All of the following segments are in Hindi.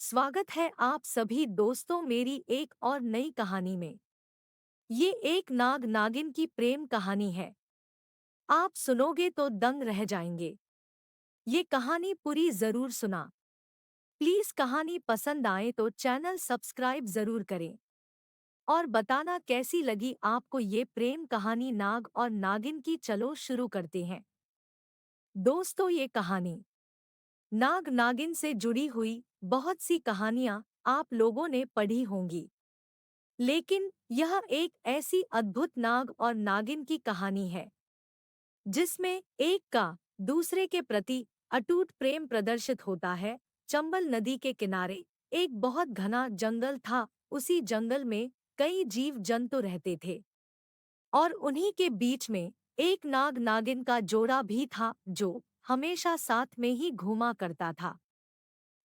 स्वागत है आप सभी दोस्तों मेरी एक और नई कहानी में। ये एक नाग नागिन की प्रेम कहानी है। आप सुनोगे तो दंग रह जाएंगे। ये कहानी पूरी जरूर सुना। प्लीज कहानी पसंद आए तो चैनल सब्सक्राइब जरूर करें और बताना कैसी लगी आपको ये प्रेम कहानी नाग और नागिन की। चलो शुरू करते हैं। दोस्तों, ये कहानी नाग नागिन से जुड़ी हुई बहुत सी कहानियां आप लोगों ने पढ़ी होंगी, लेकिन यह एक ऐसी अद्भुत नाग और नागिन की कहानी है जिसमें एक का दूसरे के प्रति अटूट प्रेम प्रदर्शित होता है। चंबल नदी के किनारे एक बहुत घना जंगल था। उसी जंगल में कई जीव जंतु रहते थे और उन्हीं के बीच में एक नाग नागिन का जोड़ा भी था जो हमेशा साथ में ही घूमा करता था।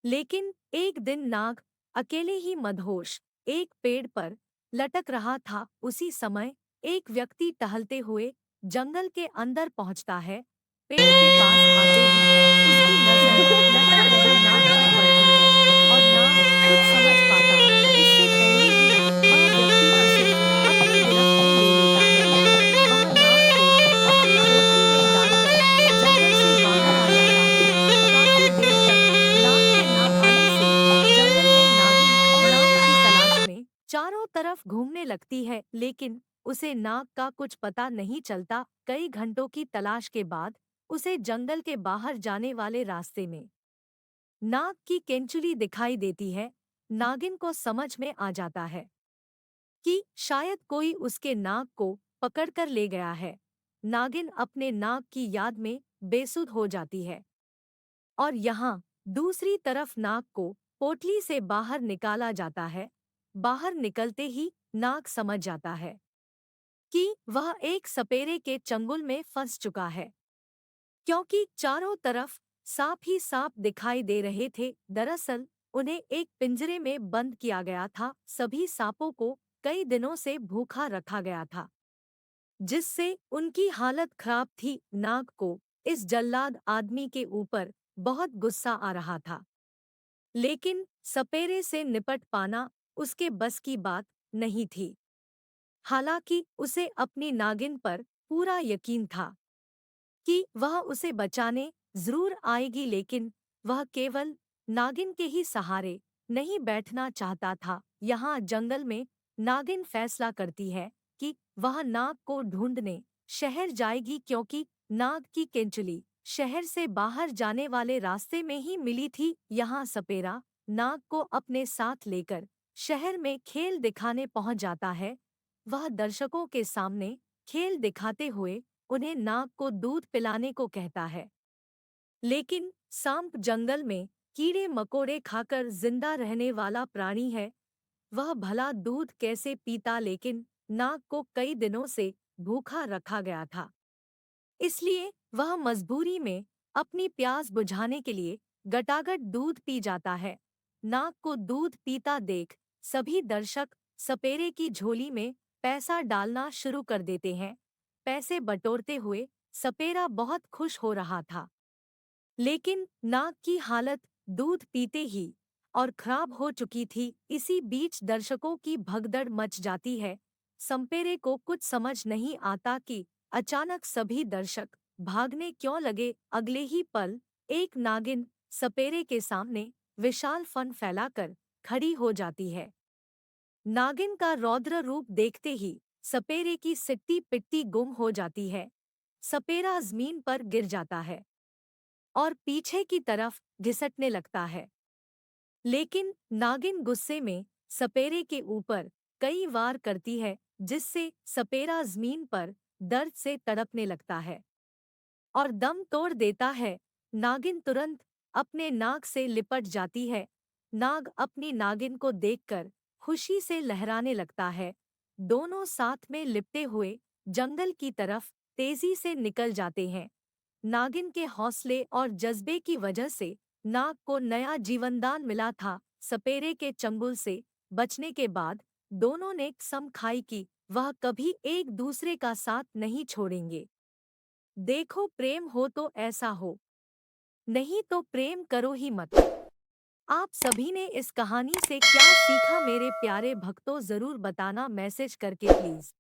लेकिन एक दिन नाग अकेले ही मदहोश एक पेड़ पर लटक रहा था। उसी समय एक व्यक्ति टहलते हुए जंगल के अंदर पहुंचता है। पेड़ के पास आते ही उसकी नजर लटक रहे नाग पर पड़ती है और नाग कुछ समझ पाता इससे पहले ही वह व्यक्ति उसे अपनी गिरफ्त में ले लेता है। वह नाग को अपनी कोठरी में डालकर जंगल से बाहर आ जाता है। काफी देर तक नाग के ना आने से जंगल में नागिन नाग की तलाश में चारों तरफ घूमने लगती है, लेकिन उसे नाग का कुछ पता नहीं चलता। कई घंटों की तलाश के बाद उसे जंगल के बाहर जाने वाले रास्ते में नाग की केंचुली दिखाई देती है। नागिन को समझ में आ जाता है कि शायद कोई उसके नाग को पकड़कर ले गया है। नागिन अपने नाग की याद में बेसुध हो जाती है और यहाँ दूसरी तरफ नाग को पोटली से बाहर निकाला जाता है। बाहर निकलते ही नाग समझ जाता है कि वह एक सपेरे के चंगुल में फंस चुका है, क्योंकि चारों तरफ सांप ही सांप दिखाई दे रहे थे। दरअसल उन्हें एक पिंजरे में बंद किया गया था। सभी सांपों को कई दिनों से भूखा रखा गया था, जिससे उनकी हालत खराब थी। नाग को इस जल्लाद आदमी के ऊपर बहुत गुस्सा आ रहा था, लेकिन सपेरे से निपट पाना उसके बस की बात नहीं थी। हालांकि उसे अपनी नागिन पर पूरा यकीन था कि वह उसे बचाने जरूर आएगी, लेकिन वह केवल नागिन के ही सहारे नहीं बैठना चाहता था। यहाँ जंगल में नागिन फैसला करती है कि वह नाग को ढूंढने शहर जाएगी, क्योंकि नाग की केंचुली शहर से बाहर जाने वाले रास्ते में ही मिली थी। यहाँ सपेरा नाग को अपने साथ लेकर शहर में खेल दिखाने पहुंच जाता है। वह दर्शकों के सामने खेल दिखाते हुए उन्हें नाग को दूध पिलाने को कहता है, लेकिन सांप जंगल में कीड़े मकोड़े खाकर जिंदा रहने वाला प्राणी है। वह भला दूध कैसे पीता, लेकिन नाग को कई दिनों से भूखा रखा गया था, इसलिए वह मजबूरी में अपनी प्यास बुझाने के लिए गटागट दूध पी जाता है। नाग को दूध पीता देख सभी दर्शक सपेरे की झोली में पैसा डालना शुरू कर देते हैं। पैसे बटोरते हुए सपेरा बहुत खुश हो रहा था, लेकिन नाग की हालत दूध पीते ही और खराब हो चुकी थी। इसी बीच दर्शकों की भगदड़ मच जाती है। सपेरे को कुछ समझ नहीं आता कि अचानक सभी दर्शक भागने क्यों लगे। अगले ही पल एक नागिन सपेरे के सामने विशाल फन फैलाकर खड़ी हो जाती है। नागिन का रौद्र रूप देखते ही सपेरे की सिट्टी पिट्टी गुम हो जाती है। सपेरा जमीन पर गिर जाता है और पीछे की तरफ घिसटने लगता है, लेकिन नागिन गुस्से में सपेरे के ऊपर कई वार करती है, जिससे सपेरा जमीन पर दर्द से तड़पने लगता है और दम तोड़ देता है। नागिन तुरंत अपने नाग से लिपट जाती है। नाग अपनी नागिन को देखकर खुशी से लहराने लगता है। दोनों साथ में लिपटे हुए जंगल की तरफ तेजी से निकल जाते हैं। नागिन के हौसले और जज्बे की वजह से नाग को नया जीवनदान मिला था। सपेरे के चंगुल से बचने के बाद दोनों ने कसम खाई कि वह कभी एक दूसरे का साथ नहीं छोड़ेंगे। देखो, प्रेम हो तो ऐसा हो, नहीं तो प्रेम करो ही मत। आप सभी ने इस कहानी से क्या सीखा मेरे प्यारे भक्तों, ज़रूर बताना मैसेज करके प्लीज़।